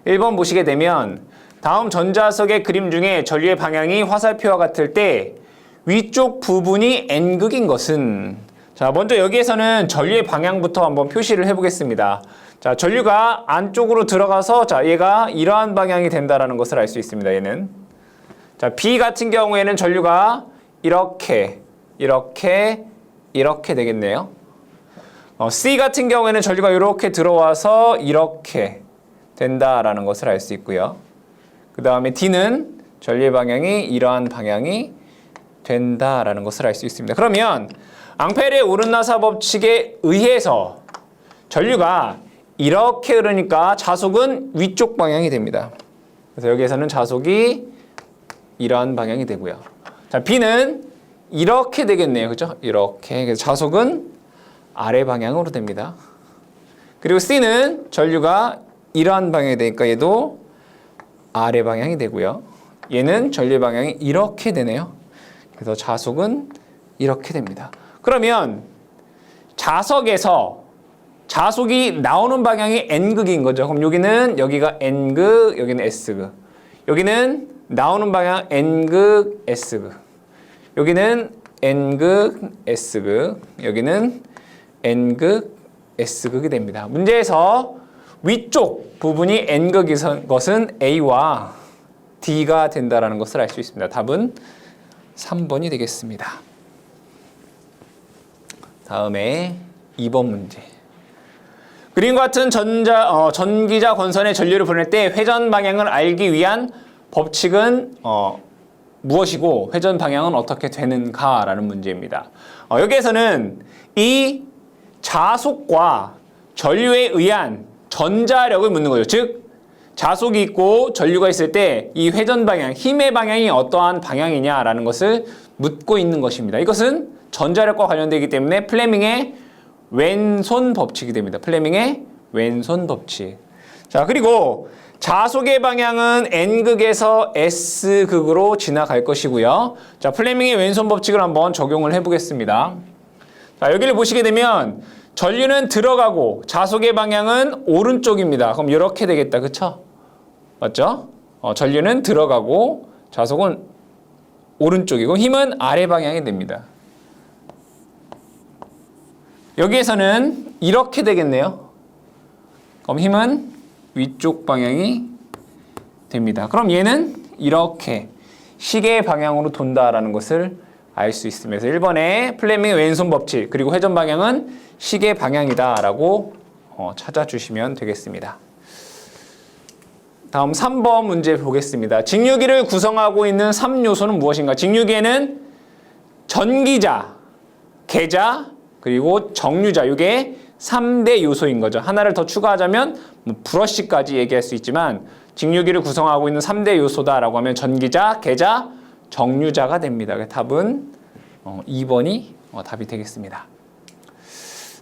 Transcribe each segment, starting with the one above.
1번 보시게 되면 다음 전자석의 그림 중에 전류의 방향이 화살표와 같을 때 위쪽 부분이 N극인 것은, 자, 먼저 여기에서는 전류의 방향부터 한번 표시를 해보겠습니다. 자, 전류가 안쪽으로 들어가서, 자, 얘가 이러한 방향이 된다라는 것을 알 수 있습니다. 얘는. 자, B 같은 경우에는 전류가 이렇게 되겠네요. C 같은 경우에는 전류가 이렇게 들어와서 이렇게 된다라는 것을 알 수 있고요. 그 다음에 D는 전류의 방향이 이러한 방향이 된다라는 것을 알 수 있습니다. 그러면 앙페르의 오른나사 법칙에 의해서 전류가 이렇게 흐르니까 자속은 위쪽 방향이 됩니다. 그래서 여기에서는 자속이 이러한 방향이 되고요. 자, B는 이렇게 되겠네요. 그죠? 이렇게. 그래서 자속은 아래 방향으로 됩니다. 그리고 C는 전류가 이러한 방향이 되니까 얘도 아래 방향이 되고요. 얘는 전류 방향이 이렇게 되네요. 그래서 자속은 이렇게 됩니다. 그러면 자석에서 자속이 나오는 방향이 N극인 거죠. 그럼 여기가 N극, 여기는 S극. 여기는 나오는 방향 N극, S극. 여기는 N극, S극. 여기는 N극, S극이 됩니다. 문제에서 위쪽 부분이 N극인 것은 A와 D가 된다는 것을 알 수 있습니다. 답은 3번이 되겠습니다. 다음에 2번 문제. 그림과 같은 전기자 권선의 전류를 보낼 때 회전 방향을 알기 위한 법칙은 무엇이고 회전 방향은 어떻게 되는가라는 문제입니다. 여기에서는 이 자속과 전류에 의한 전자력을 묻는 거죠. 즉 자속이 있고 전류가 있을 때 이 회전 방향, 힘의 방향이 어떠한 방향이냐라는 것을 묻고 있는 것입니다. 이것은 전자력과 관련되기 때문에 플레밍의 왼손 법칙이 됩니다. 플레밍의 왼손 법칙. 자, 그리고 자속의 방향은 N극에서 S극으로 지나갈 것이고요. 자, 플레밍의 왼손 법칙을 한번 적용을 해보겠습니다. 자, 여기를 보시게 되면 전류는 들어가고 자속의 방향은 오른쪽입니다. 그럼 이렇게 되겠다. 그쵸? 맞죠? 전류는 들어가고 자속은 오른쪽이고 힘은 아래 방향이 됩니다. 여기에서는 이렇게 되겠네요. 그럼 힘은 위쪽 방향이 됩니다. 그럼 얘는 이렇게 시계 방향으로 돈다라는 것을 알 수 있습니다. 그래서 1번에 플레밍의 왼손 법칙 그리고 회전 방향은 시계 방향이다라고 찾아주시면 되겠습니다. 다음 3번 문제 보겠습니다. 직류기를 구성하고 있는 3요소는 무엇인가? 직류기에는 전기자, 계자, 그리고 정류자, 이게 3대 요소인 거죠. 하나를 더 추가하자면 브러쉬까지 얘기할 수 있지만 직류기를 구성하고 있는 3대 요소다라고 하면 전기자, 계자, 정류자가 됩니다. 답은 2번이 답이 되겠습니다.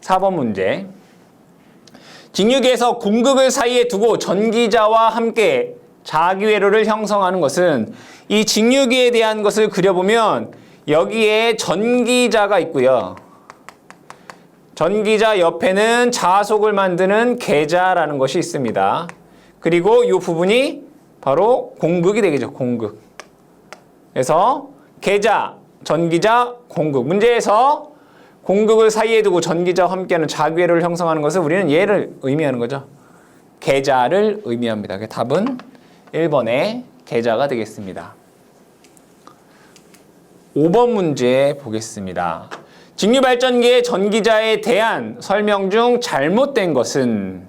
4번 문제. 직류기에서 공극을 사이에 두고 전기자와 함께 자기회로를 형성하는 것은 이 직류기에 대한 것을 그려보면 여기에 전기자가 있고요. 전기자 옆에는 자속을 만드는 계자라는 것이 있습니다. 그리고 이 부분이 바로 공극이 되겠죠. 공극. 그래서 계자, 전기자, 공극. 문제에서 공극을 사이에 두고 전기자와 함께하는 자기회로를 형성하는 것을 우리는 얘를 의미하는 거죠. 계자를 의미합니다. 답은 1번의 계자가 되겠습니다. 5번 문제 보겠습니다. 직류발전기의 전기자에 대한 설명 중 잘못된 것은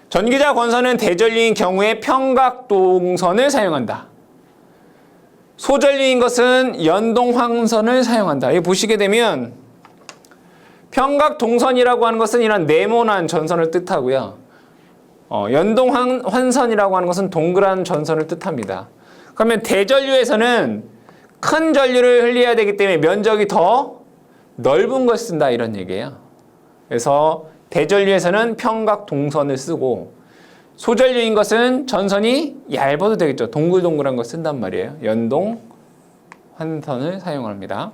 전기자 권선은 대전류인 경우에 평각동선을 사용한다. 소전류인 것은 연동황선을 사용한다. 여기 보시게 되면 평각동선이라고 하는 것은 이런 네모난 전선을 뜻하고요. 연동환선이라고 하는 것은 동그란 전선을 뜻합니다. 그러면 대전류에서는 큰 전류를 흘려야 되기 때문에 면적이 더 넓은 걸 쓴다 이런 얘기예요. 그래서 대전류에서는 평각동선을 쓰고 소전류인 것은 전선이 얇아도 되겠죠. 동글동글한 걸 쓴단 말이에요. 연동환선을 사용합니다.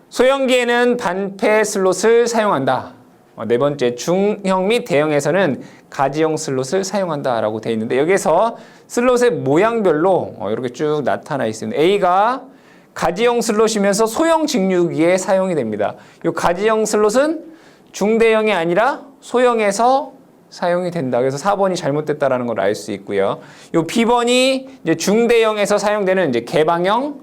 소형기에는 반패 슬롯을 사용한다. 네 번째, 중형 및 대형에서는 가지형 슬롯을 사용한다라고 되어 있는데 여기서 슬롯의 모양별로 이렇게 쭉 나타나 있습니다. A가 가지형 슬롯이면서 소형 직류기에 사용이 됩니다. 이 가지형 슬롯은 중대형이 아니라 소형에서 사용이 된다. 그래서 4번이 잘못됐다라는 걸 알 수 있고요. 이 B번이 이제 중대형에서 사용되는 이제 개방형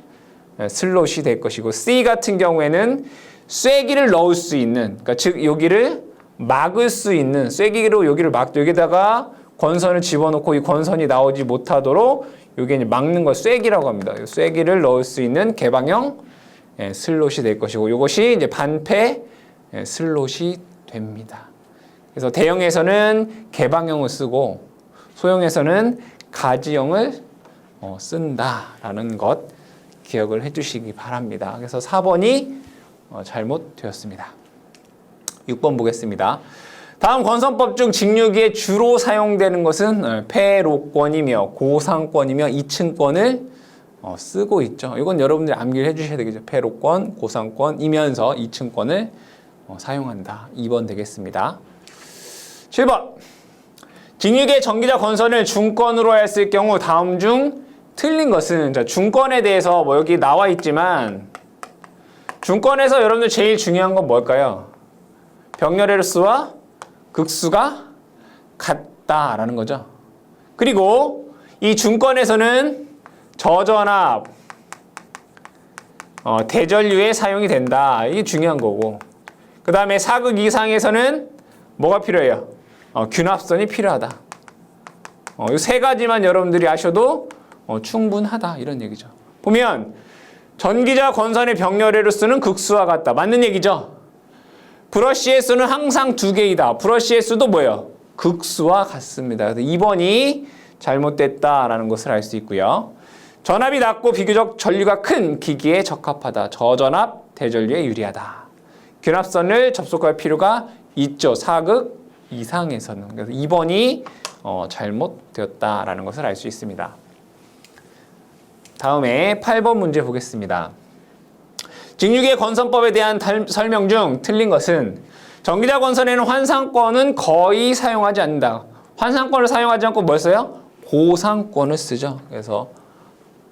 슬롯이 될 것이고, C 같은 경우에는 쐐기를 넣을 수 있는, 그러니까 즉 여기를 막을 수 있는, 쐐기로 여기다가 권선을 집어넣고 이 권선이 나오지 못하도록 여기 이제 막는 걸 쐐기라고 합니다. 쐐기를 넣을 수 있는 개방형 슬롯이 될 것이고, 이것이 이제 반패 슬롯이 됩니다. 그래서 대형에서는 개방형을 쓰고 소형에서는 가지형을 쓴다라는 것 기억을 해주시기 바랍니다. 그래서 4번이 잘못되었습니다. 6번 보겠습니다. 다음 건선법 중 직류기에 주로 사용되는 것은 폐로권이며 고상권이며 이층권을 쓰고 있죠. 이건 여러분들이 암기를 해주셔야 되겠죠. 폐로권, 고상권이면서 이층권을 사용한다. 2번 되겠습니다. 7번. 직류기의 전기자 건선을 중권으로 했을 경우 다음 중 틀린 것은, 자, 중권에 대해서 뭐 여기 나와 있지만 중권에서 여러분들 제일 중요한 건 뭘까요? 병렬의 수와 극수가 같다라는 거죠. 그리고 이 중권에서는 저전압, 대전류에 사용이 된다. 이게 중요한 거고, 그 다음에 사극 이상에서는 뭐가 필요해요? 균합선이 필요하다. 이 세 가지만 여러분들이 아셔도 충분하다 이런 얘기죠. 보면 전기자 건선의 병렬의 수는 극수와 같다. 맞는 얘기죠. 브러쉬의 수는 항상 2개이다. 브러쉬의 수도 뭐예요? 극수와 같습니다. 그래서 2번이 잘못됐다라는 것을 알 수 있고요. 전압이 낮고 비교적 전류가 큰 기기에 적합하다. 저전압 대전류에 유리하다. 균합선을 접속할 필요가 있죠. 사극 이상에서는. 그래서 2번이 잘못되었다라는 것을 알 수 있습니다. 다음에 8번 문제 보겠습니다. 직류기의 건선법에 대한 설명 중 틀린 것은, 전기자 건선에는 환상권은 거의 사용하지 않는다. 환상권을 사용하지 않고 뭘 써요? 고상권을 쓰죠. 그래서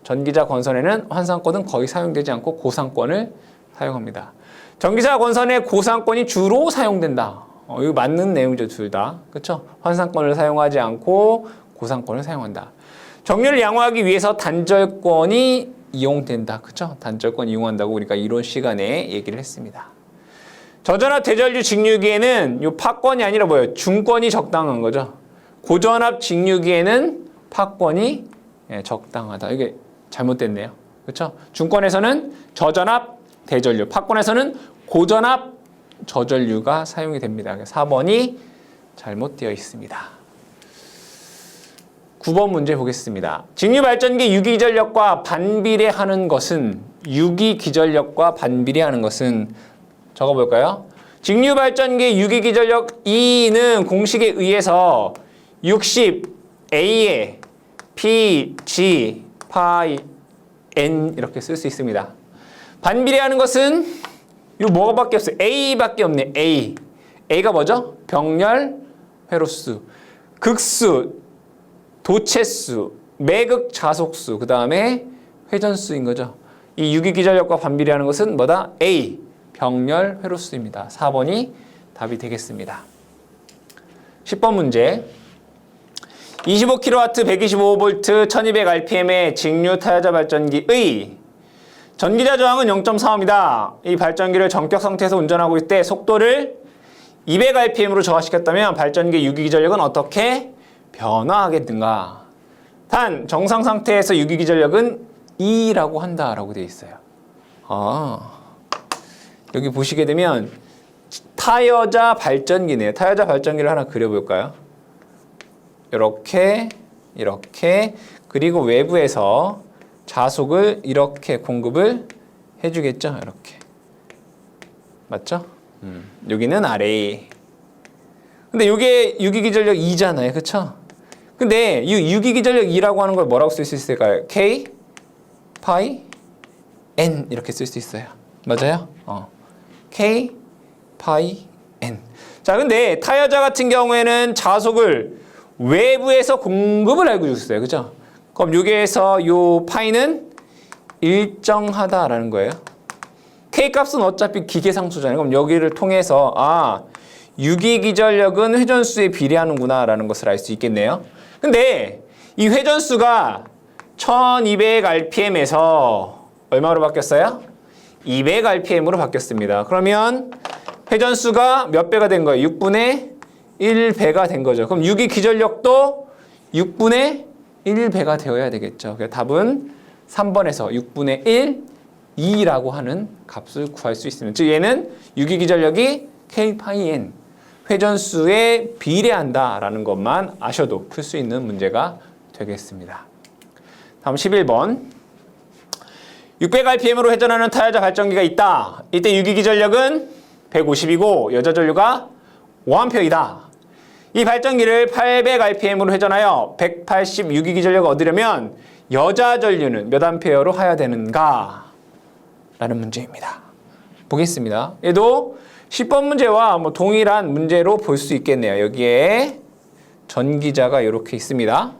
전기자 건선에는 환상권은 거의 사용되지 않고 고상권을 사용합니다. 전기자 건선의 고상권이 주로 사용된다. 이거 맞는 내용이죠, 둘 다. 그렇죠? 환상권을 사용하지 않고 고상권을 사용한다. 정렬을 양호하기 위해서 단절권이 이용된다. 그렇죠? 단절권 이용한다고 우리가 이론 시간에 얘기를 했습니다. 저전압 대전류 직류기에는 이 파권이 아니라 뭐예요? 중권이 적당한 거죠. 고전압 직류기에는 파권이 적당하다. 이게 잘못됐네요. 그렇죠? 중권에서는 저전압 대전류, 파권에서는 고전압 저전류가 사용이 됩니다. 4번이 잘못되어 있습니다. 9번 문제 보겠습니다. 직류발전기 유기기전력과 반비례하는 것은, 유기기전력과 반비례하는 것은 적어볼까요? 직류발전기 유기기전력 E는 공식에 의해서 60A에 P, G, 파이, N 이렇게 쓸 수 있습니다. 반비례하는 것은 이 뭐가밖에 없어요? A밖에 없네. A. A가 뭐죠? 병렬 회로수, 극수, 도체수, 매극 자속수, 그 다음에 회전수인 거죠. 이 유기기전력과 반비례하는 것은 뭐다? A. 병렬 회로수입니다. 4번이 답이 되겠습니다. 10번 문제. 25kW, 125V, 1200rpm의 직류 타야자 발전기의 전기자 저항은 0.45입니다. 이 발전기를 전격 상태에서 운전하고 있을 때 속도를 200rpm으로 저하시켰다면 발전기 유기기전력은 어떻게 변화하겠는가? 단, 정상 상태에서 유기기전력은 E라고 한다라고 되어 있어요. 여기 보시게 되면 타여자 발전기네요. 타여자 발전기를 하나 그려볼까요? 이렇게, 이렇게, 그리고 외부에서 자속을 이렇게 공급을 해주겠죠? 이렇게. 맞죠? 여기는 RA. 근데 이게 유기기전력 2잖아요. 그쵸? 근데 이 유기기전력 2라고 하는 걸 뭐라고 쓸 수 있을까요? K, 파이, N 이렇게 쓸 수 있어요. 맞아요? K, 파이, N. 자, 근데 타여자 같은 경우에는 자속을 외부에서 공급을 알고 있어요. 그죠? 그럼 여기에서 요 파이는 일정하다라는 거예요. K 값은 어차피 기계상수잖아요. 그럼 여기를 통해서 유기기전력은 회전수에 비례하는구나 라는 것을 알 수 있겠네요. 근데 이 회전수가 1200rpm에서 얼마로 바뀌었어요? 200rpm으로 바뀌었습니다. 그러면 회전수가 몇 배가 된 거예요? 6분의 1배가 된 거죠. 그럼 유기기전력도 6분의 1배가 되어야 되겠죠. 그래서 답은 3번에서 6분의 1, 2라고 하는 값을 구할 수 있습니다. 즉 얘는 유기기전력이 K-파이-N 회전수에 비례한다라는 것만 아셔도 풀 수 있는 문제가 되겠습니다. 다음 11번. 600rpm으로 회전하는 타여자 발전기가 있다. 이때 유기기전력은 150이고 여자 전류가 5A이다. 이 발전기를 800rpm으로 회전하여 180 유기기전력을 얻으려면 여자 전류는 몇 암페어로 하여야 되는가? 라는 문제입니다. 보겠습니다. 얘도 10번 문제와 동일한 문제로 볼 수 있겠네요. 여기에 전기자가 이렇게 있습니다.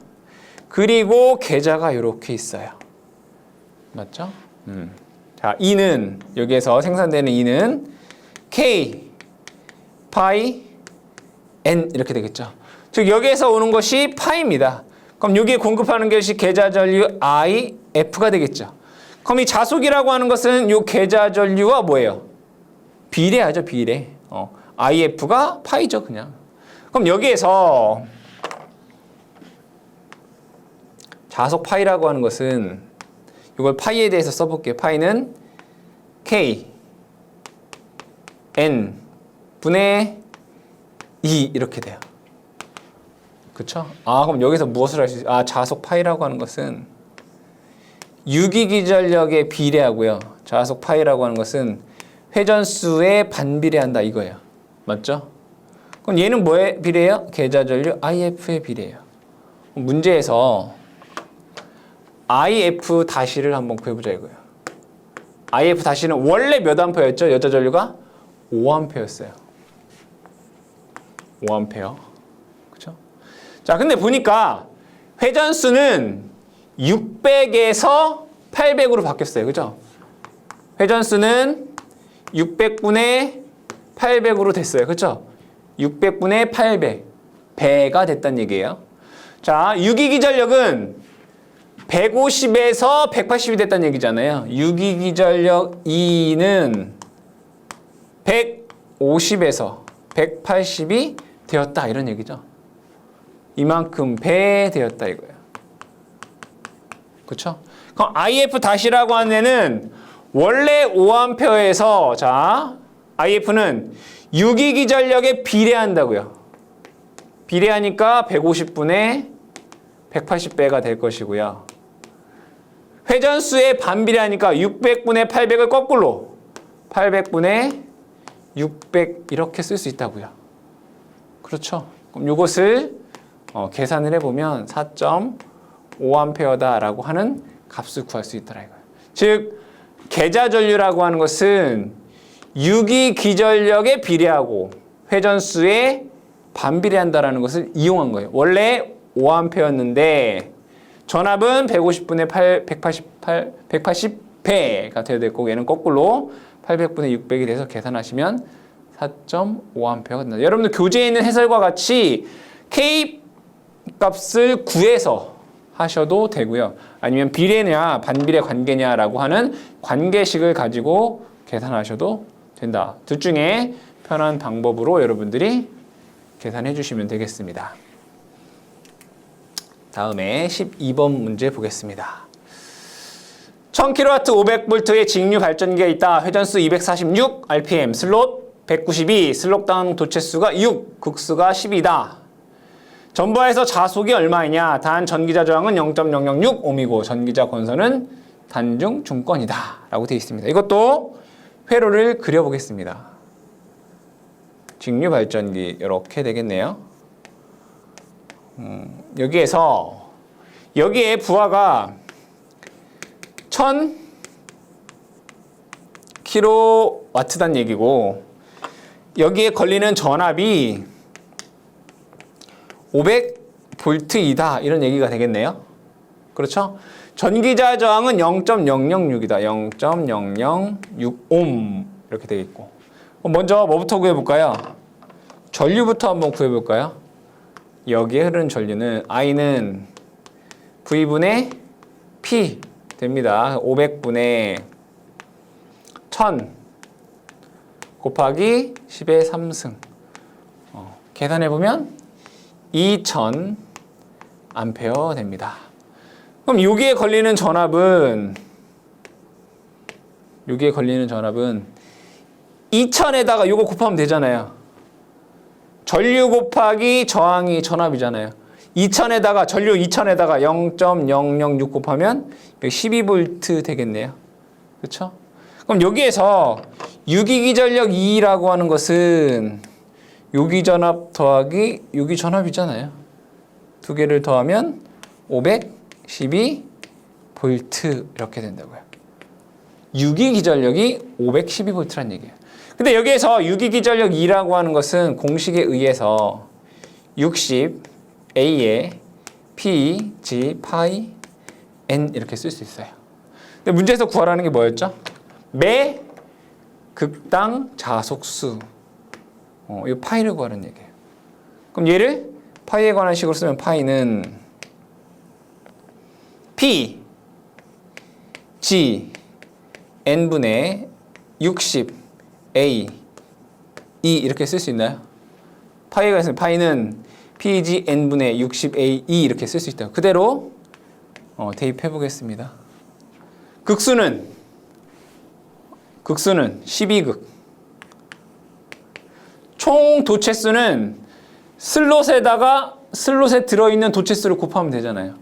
그리고 계자가 이렇게 있어요. 맞죠? 자, E는 여기에서 생산되는 E는 K, 파이, N 이렇게 되겠죠. 즉 여기에서 오는 것이 파이입니다. 그럼 여기에 공급하는 것이 계자전류 I, F가 되겠죠. 그럼 이 자속이라고 하는 것은 이 계자전류와 뭐예요? 비례하죠, 비례. IF가 파이죠, 그냥. 그럼 여기에서 자속 파이라고 하는 것은 이걸 파이에 대해서 써볼게요. 파이는 K, N 분의 2 이렇게 돼요. 그쵸? 그럼 여기서 무엇을 할 수 있어요? 자속 파이라고 하는 것은 유기기전력에 비례하고요. 자속 파이라고 하는 것은 회전수에 반비례한다 이거예요. 맞죠? 그럼 얘는 뭐에 비례해요? 계자전류 IF에 비례해요. 문제에서 IF 다시를 한번 구해보자 이거예요. IF 다시는 원래 몇 암페어였죠? 여자 전류가 5암페어였어요. 5암페어. 그쵸? 자, 근데 보니까 회전수는 600에서 800으로 바뀌었어요. 그죠? 회전수는 600분의 800으로 됐어요. 그쵸? 600분의 800. 배가 됐다는 얘기예요. 자, 유기기전력은 150에서 180이 됐다는 얘기잖아요. 유기기전력 E는 150에서 180이 되었다 이런 얘기죠. 이만큼 배 되었다 이거예요. 그렇죠? 그럼 IF 다시라고 하는 애는 원래 5A에서 자, IF는 유기기전력에 비례한다고요. 비례하니까 150분의 180배가 될 것이고요. 회전수에 반비례하니까 600분의 800을 거꾸로 800분의 600 이렇게 쓸 수 있다고요. 그렇죠? 그럼 이것을 계산을 해보면 4.5A다라고 하는 값을 구할 수 있더라 이거예요. 즉 계자전류라고 하는 것은 유기기전력에 비례하고 회전수에 반비례한다라는 것을 이용한 거예요. 원래 5A였는데 전압은 150분의 180배가 되어야 됐고 얘는 거꾸로 800분의 600이 돼서 계산하시면 4.5A가 된다. 여러분들 교재에 있는 해설과 같이 K 값을 구해서 하셔도 되고요. 아니면 비례냐 반비례 관계냐라고 하는 관계식을 가지고 계산하셔도 된다. 둘 중에 편한 방법으로 여러분들이 계산해 주시면 되겠습니다. 다음에 12번 문제 보겠습니다. 1000kW 500V의 직류 발전기가 있다. 회전수 246rpm, 슬롯 192, 슬롯당 도체수가 6, 극수가 10이다. 전보에서 자속이 얼마이냐? 단 전기자 저항은 0.006옴이고 전기자 권선은 단중 중권이다 라고 되어 있습니다. 이것도 회로를 그려보겠습니다. 직류 발전기 이렇게 되겠네요. 여기에 부하가 1000kW단 얘기고 여기에 걸리는 전압이 500V이다. 이런 얘기가 되겠네요. 그렇죠? 전기자 저항은 0.006이다. 0.006옴 이렇게 되겠고. 먼저 뭐부터 구해볼까요? 전류부터 한번 구해볼까요? 여기에 흐르는 전류는 I는 V분의 P 됩니다. 500분의 1000 곱하기 10의 3승. 계산해보면 2000 암페어 됩니다. 그럼 여기에 걸리는 전압은 2000에다가 요거 곱하면 되잖아요. 전류 곱하기 저항이 전압이잖아요. 2000에다가 전류 2000에다가 0.006 곱하면 12V 되겠네요. 그렇죠? 그럼 여기에서 유기기전력 2라고 하는 것은 유기전압 더하기 유기전압이잖아요. 두 개를 더하면 512V 이렇게 된다고요. 유기기전력이 512V란 얘기예요. 근데 여기에서 유기기전력 2라고 하는 것은 공식에 의해서 60A에 P, G, 파이, N 이렇게 쓸 수 있어요. 근데 문제에서 구하라는 게 뭐였죠? 매 극당 자속수. 이 파이를 구하는 얘기예요. 그럼 얘를 파이에 관한 식으로 쓰면 파이는 P, G, N분의 60, A, E 이렇게 쓸 수 있나요? 파이가 있으면 파이는 P, G, N분의 60, A, E 이렇게 쓸 수 있다. 그대로 대입해 보겠습니다. 극수는 12극. 총 도체수는 슬롯에 들어있는 도체수를 곱하면 되잖아요.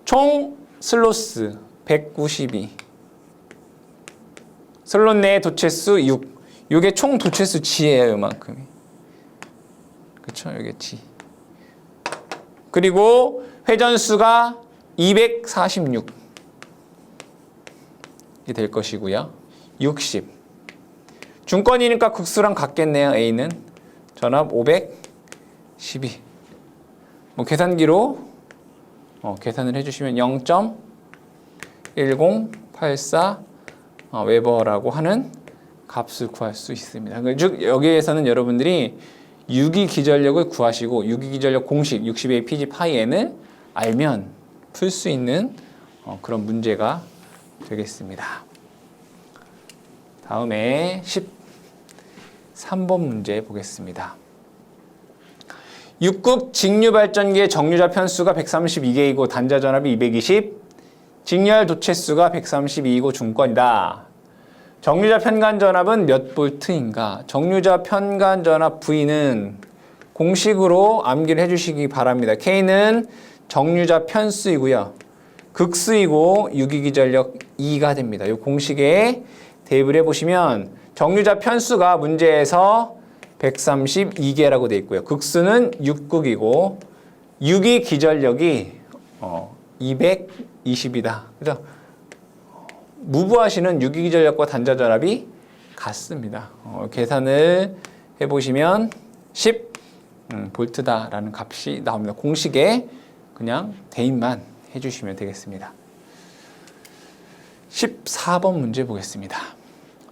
총 슬롯스 192. 슬롯 내의 도체수 6. 이게 총 도체수 G예요, 이만큼이. 그렇죠? 이게 G. 그리고 회전수가 246. 이 될 것이고요. 60. 중권이니까 극수랑 같겠네요. A는 전압 512. 계산기로 계산을 해주시면 0.1084 웨버라고 하는 값을 구할 수 있습니다. 즉 여기에서는 여러분들이 유기기전력을 구하시고 유기기전력 공식 60A PG 파이 N을 알면 풀 수 있는 그런 문제가 되겠습니다. 다음에 13번 문제 보겠습니다. 6급 직류발전기의 정류자 편수가 132개이고 단자 전압이 220, 직렬 도체수가 132이고 중권이다. 정류자 편간 전압은 몇 볼트인가? 정류자 편간 전압 V는 공식으로 암기를 해주시기 바랍니다. K는 정류자 편수이고요. 극수이고 유기기전력 2가 됩니다. 이 공식에 대입을 해보시면 정류자 편수가 문제에서 132개라고 되어 있고요. 극수는 6극이고 유기기전력이 220이다. 그죠? 무브하시는 유기기전력과 단자 전압이 같습니다. 계산을 해보시면 10 볼트다라는 값이 나옵니다. 공식에 그냥 대입만 해주시면 되겠습니다. 14번 문제 보겠습니다.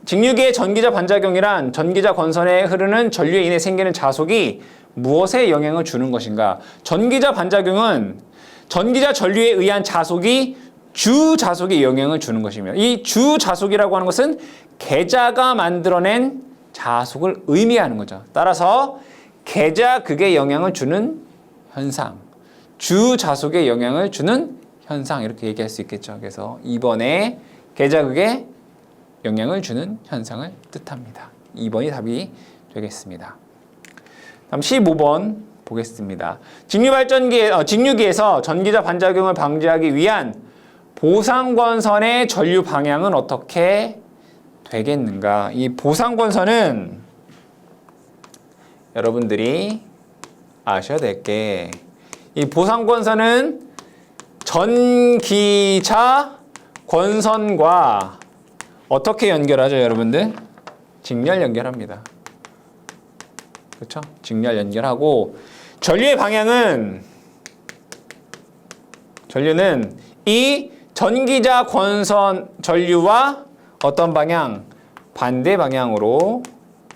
직류기의 전기자 반작용이란 전기자 건선에 흐르는 전류에 인해 생기는 자속이 무엇에 영향을 주는 것인가? 전기자 반작용은 전기자 전류에 의한 자속이 주자속에 영향을 주는 것이며, 이 주자속이라고 하는 것은 계자가 만들어낸 자속을 의미하는 거죠. 따라서 계자극에 영향을 주는 현상, 주자속에 영향을 주는 현상 이렇게 얘기할 수 있겠죠. 그래서 2번에 계자극에 영향을 주는 현상을 뜻합니다. 2번이 답이 되겠습니다. 다음 15번 보겠습니다. 직류기에서 전기자 반작용을 방지하기 위한 보상권선의 전류 방향은 어떻게 되겠는가? 이 보상권선은 여러분들이 아셔야 될 게, 이 보상권선은 전기자 권선과 어떻게 연결하죠, 여러분들? 직렬 연결합니다. 그렇죠? 직렬 연결하고 전류의 방향은 전류는 이 전기자 권선 전류와 어떤 방향? 반대 방향으로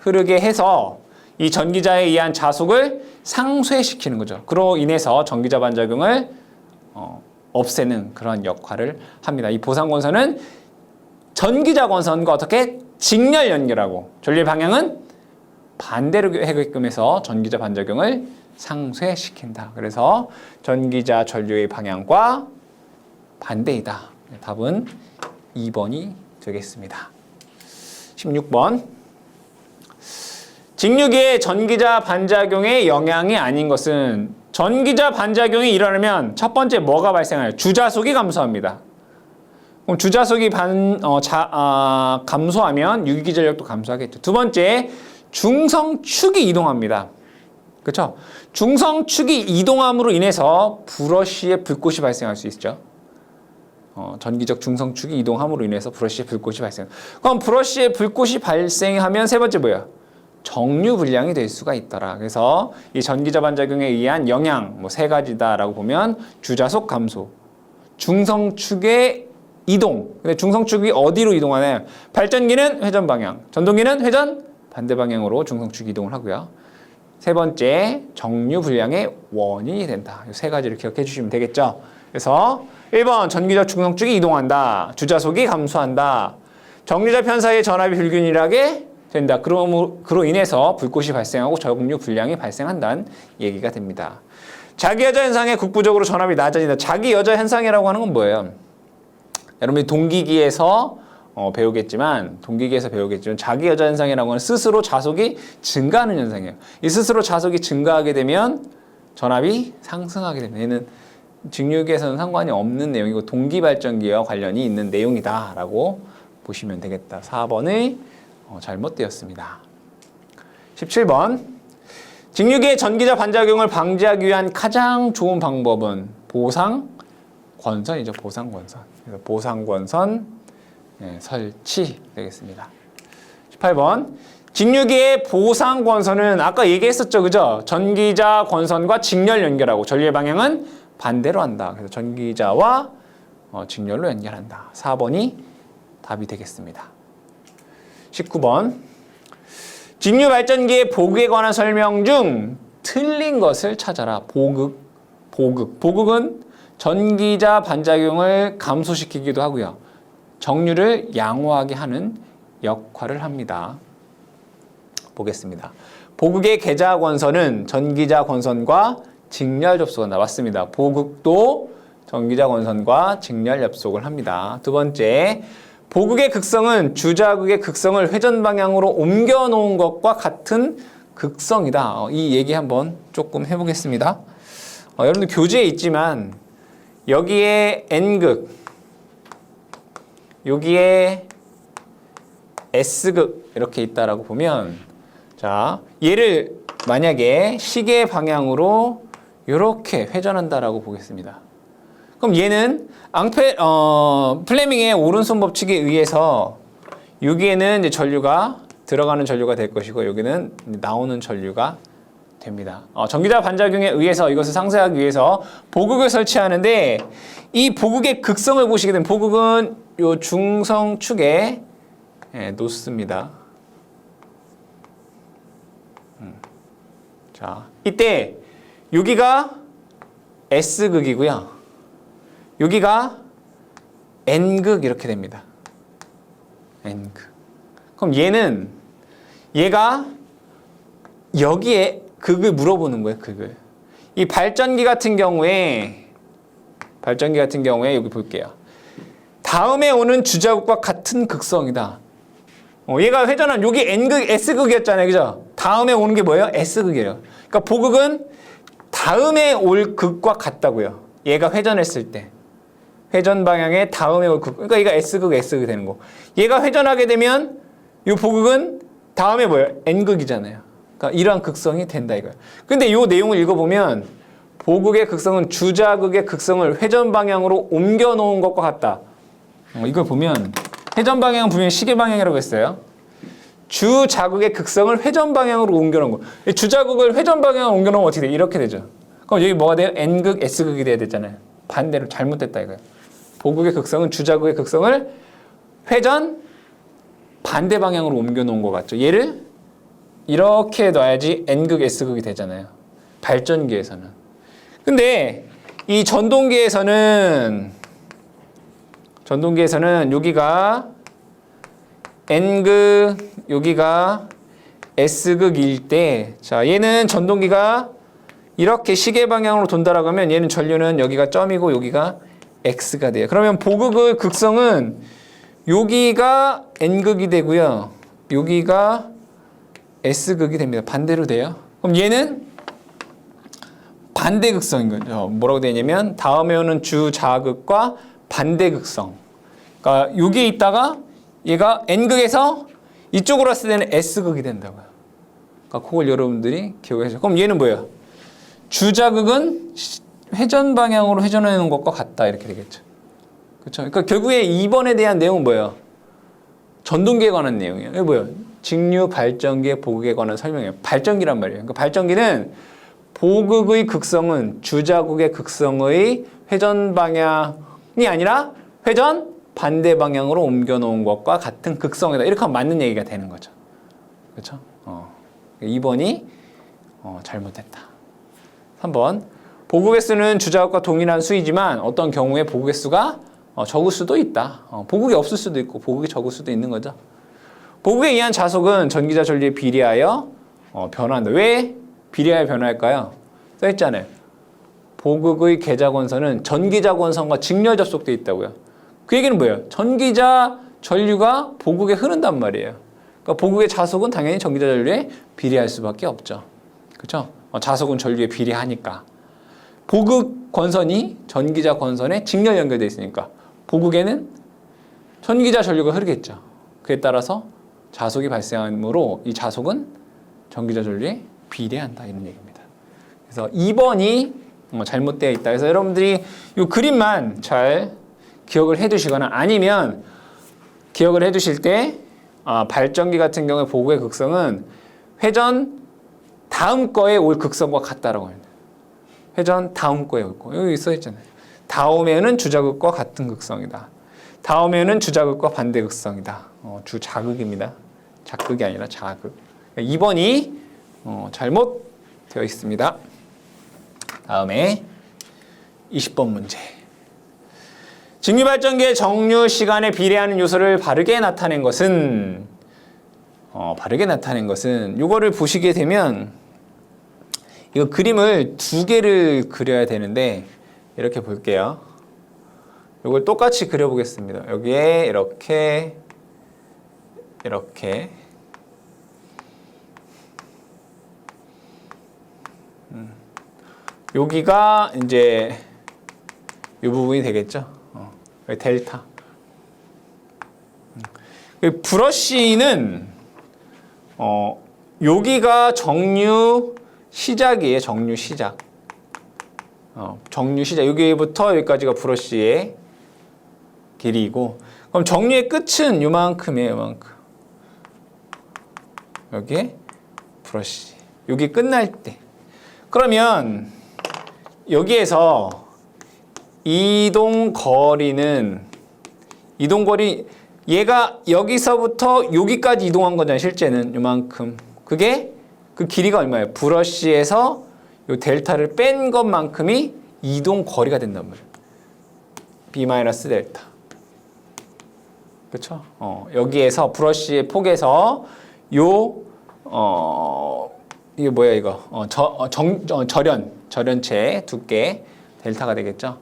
흐르게 해서 이 전기자에 의한 자속을 상쇄시키는 거죠. 그로 인해서 전기자 반작용을 없애는 그런 역할을 합니다. 이 보상권선은 전기자 권선과 어떻게 직렬 연결하고 전류의 방향은 반대로 하게끔 해서 전기자 반작용을 상쇄시킨다. 그래서 전기자 전류의 방향과 반대이다. 답은 2번이 되겠습니다. 16번. 직류기의 전기자 반작용의 영향이 아닌 것은 전기자 반작용이 일어나면 첫 번째 뭐가 발생해요? 주자속이 감소합니다. 그럼 주자속이 감소하면 유기기 전력도 감소하겠죠. 두 번째, 중성축이 이동합니다. 그렇죠? 중성축이 이동함으로 인해서 브러쉬에 불꽃이 발생할 수 있죠. 전기적 중성축이 이동함으로 인해서 브러쉬에 불꽃이 발생. 그럼 브러쉬에 불꽃이 발생하면 세 번째 뭐예요? 정류 불량이 될 수가 있더라. 그래서 이 전기자 반작용에 의한 영향 세 가지다라고 보면 주자속 감소, 중성축의 이동. 근데 중성축이 어디로 이동하나요? 발전기는 회전 방향, 전동기는 회전 반대 방향으로 중성축 이동을 하고요. 세 번째, 정류 불량의 원인이 된다. 이 세 가지를 기억해 주시면 되겠죠. 그래서 1번 전기적 중성축이 이동한다. 주자속이 감소한다. 정류자 편사이의 전압이 불균일하게 된다. 그로 인해서 불꽃이 발생하고 정류 불량이 발생한다는 얘기가 됩니다. 자기여자 현상에 국부적으로 전압이 낮아진다. 자기여자 현상이라고 하는 건 뭐예요? 여러분이 동기기에서 배우겠지만 자기여자 현상이라고 하는 스스로 자속이 증가하는 현상이에요. 이 스스로 자속이 증가하게 되면 전압이 상승하게 됩니다. 얘는 직류기에서는 상관이 없는 내용이고 동기발전기와 관련이 있는 내용이다라고 보시면 되겠다. 4번의 잘못되었습니다. 17번. 직류기의 전기자 반작용을 방지하기 위한 가장 좋은 방법은 보상권선이죠. 보상권선. 그래서 보상권선 설치 되겠습니다. 18번. 직류기의 보상권선은 아까 얘기했었죠. 그죠? 전기자 권선과 직렬 연결하고 전류의 방향은 반대로 한다. 그래서 전기자와 직렬로 연결한다. 4번이 답이 되겠습니다. 19번. 직류 발전기의 보극에 관한 설명 중 틀린 것을 찾아라. 보극은 전기자 반작용을 감소시키기도 하고요. 정류를 양호하게 하는 역할을 합니다. 보겠습니다. 보극의 계자 권선은 전기자 권선과 직렬 접속한다. 맞습니다. 보극도 전기자 권선과 직렬 접속을 합니다. 두 번째, 보극의 극성은 주자극의 극성을 회전 방향으로 옮겨 놓은 것과 같은 극성이다. 이 얘기 한번 조금 해보겠습니다. 여러분들 교재에 있지만 여기에 N극, 여기에 S극 이렇게 있다라고 보면, 자, 얘를 만약에 시계 방향으로 이렇게 회전한다라고 보겠습니다. 그럼 얘는 플레밍의 오른손 법칙에 의해서 여기에는 이제 전류가 들어가는 전류가 될 것이고 여기는 나오는 전류가 됩니다. 전기자 반작용에 의해서 이것을 상쇄하기 위해서 보극을 설치하는데 이 보극의 극성을 보시게 되면 보극은 요 중성축에 놓습니다. 자, 이때 여기가 S극이고요. 여기가 N극 이렇게 됩니다. N극. 그럼 얘가 여기에 극을 물어보는 거예요. 극을. 이 발전기 같은 경우에 여기 볼게요. 다음에 오는 주자극과 같은 극성이다. 얘가 회전한 여기 N극, S극이었잖아요. 그죠? 다음에 오는 게 뭐예요? S극이에요. 그러니까 보극은 다음에 올 극과 같다고요. 얘가 회전했을 때. 회전 방향의 다음에 올 극. 그러니까 얘가 S극, S극이 되는 거. 얘가 회전하게 되면 이 보극은 다음에 뭐예요? N극이잖아요. 그러니까 이러한 극성이 된다 이거예요. 근데 이 내용을 읽어보면 보극의 극성은 주자극의 극성을 회전 방향으로 옮겨 놓은 것과 같다. 이걸 보면 회전 방향은 분명히 시계 방향이라고 했어요. 주자극의 극성을 회전 방향으로 옮겨놓은 거. 이 주자극을 회전 방향으로 옮겨놓으면 어떻게 돼? 이렇게 되죠. 그럼 여기 뭐가 돼요? N극, S극이 돼야 되잖아요. 반대로 잘못됐다 이거예요. 보극의 극성은 주자극의 극성을 회전 반대 방향으로 옮겨놓은 것 같죠. 얘를 이렇게 놔야지 N극, S극이 되잖아요. 발전기에서는. 근데 이 전동기에서는 여기가 N극, 여기가 S극일 때, 자, 얘는 전동기가 이렇게 시계 방향으로 돈다라고 하면 얘는 전류는 여기가 점이고 여기가 X가 돼요. 그러면 보극의 극성은 여기가 N극이 되고요. 여기가 S극이 됩니다. 반대로 돼요. 그럼 얘는 반대극성인 거죠. 뭐라고 되냐면 다음에 오는 주자극과 반대극성. 그러니까 여기에 있다가 얘가 N극에서 이쪽으로 왔을 때는 S극이 된다고요. 그러니까 그걸 여러분들이 기억해 주세요. 그럼 얘는 뭐예요? 주자극은 회전 방향으로 회전해 놓은 것과 같다 이렇게 되겠죠. 그렇죠? 그러니까 결국에 2번에 대한 내용은 뭐예요? 전동기에 관한 내용이에요. 이게 뭐예요? 직류 발전기의 보극에 관한 설명이에요. 발전기란 말이에요. 그러니까 발전기는 보극의 극성은 주자극의 극성의 회전 방향이 아니라 회전 반대 방향으로 옮겨 놓은 것과 같은 극성이다. 이렇게 하면 맞는 얘기가 되는 거죠. 그렇죠? 2번이 잘못됐다. 3번. 보극의 수는 주자극과 동일한 수이지만 어떤 경우에 보극의 수가 적을 수도 있다. 보극이 없을 수도 있고 보극이 적을 수도 있는 거죠. 보극에 의한 자속은 전기자 전류에 비례하여 변화한다. 왜 비례하여 변화할까요? 써있잖아요. 보극의 계좌권선은 전기자권선과 직렬 접속되어 있다고요. 그 얘기는 뭐예요? 전기자 전류가 보극에 흐른단 말이에요. 그러니까 보극의 자속은 당연히 전기자 전류에 비례할 수밖에 없죠. 그렇죠? 자속은 전류에 비례하니까. 보극 권선이 전기자 권선에 직렬 연결되어 있으니까 보극에는 전기자 전류가 흐르겠죠. 그에 따라서 자속이 발생하므로 이 자속은 전기자 전류에 비례한다 이런 얘기입니다. 그래서 2번이 잘못되어 있다. 그래서 여러분들이 이 그림만 잘 기억을 해두시거나 아니면 기억을 해두실 때 발전기 같은 경우에 보극의 극성은 회전 다음 거에 올 극성과 같다라고 합니다. 회전 다음 거에 올 거. 여기 써있잖아요. 다음에는 주자극과 같은 극성이다. 다음에는 주자극과 반대 극성이다. 주자극입니다. 자극이 아니라 자극. 2번이 잘못되어 있습니다. 다음에 20번 문제. 직류발전기의 정류 시간에 비례하는 요소를 바르게 나타낸 것은 이거를 보시게 되면 이거 그림을 두 개를 그려야 되는데 이렇게 볼게요. 이걸 똑같이 그려보겠습니다. 여기에 이렇게 여기가 이제 이 부분이 되겠죠. 델타. 브러쉬는 여기가 정류 시작이에요. 정류 시작. 여기부터 여기까지가 브러쉬의 길이고, 그럼 정류의 끝은 요만큼이에요. 요만큼. 여기에 브러쉬. 여기 끝날 때. 그러면 여기에서 이동거리 얘가 여기서부터 여기까지 이동한 거잖아요. 실제는 요만큼. 그게 그 길이가 얼마예요? 브러쉬에서 요 델타를 뺀 것만큼이 이동거리가 된단 말이에요. B-델타. 그렇죠? 여기에서 브러쉬의 폭에서 이게 뭐야 이거? 절연체 두께 델타가 되겠죠?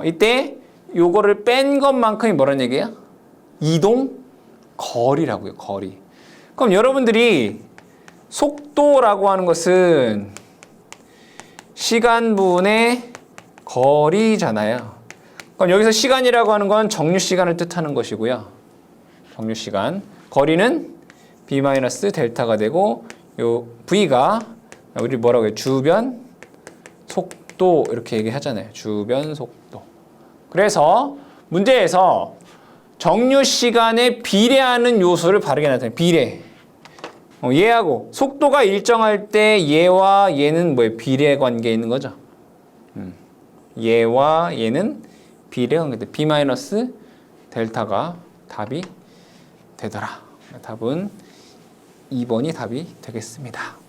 이때 요거를 뺀 것만큼이 뭐란 얘기예요? 이동 거리라고요. 거리. 그럼 여러분들이 속도라고 하는 것은 시간분의 거리잖아요. 그럼 여기서 시간이라고 하는 건 정류 시간을 뜻하는 것이고요. 정류 시간. 거리는 B-델타가 되고 요 V가 우리 뭐라고 해요? 주변 속도 이렇게 얘기하잖아요. 주변 속도. 그래서 문제에서 정류 시간에 비례하는 요소를 바르게 나타내요. 비례. 얘하고 속도가 일정할 때 얘와 얘는 뭐예요? 비례 관계에 있는 거죠. 얘와 얘는 비례 관계. B 마이너스 델타가 답이 되더라. 답은 2번이 답이 되겠습니다.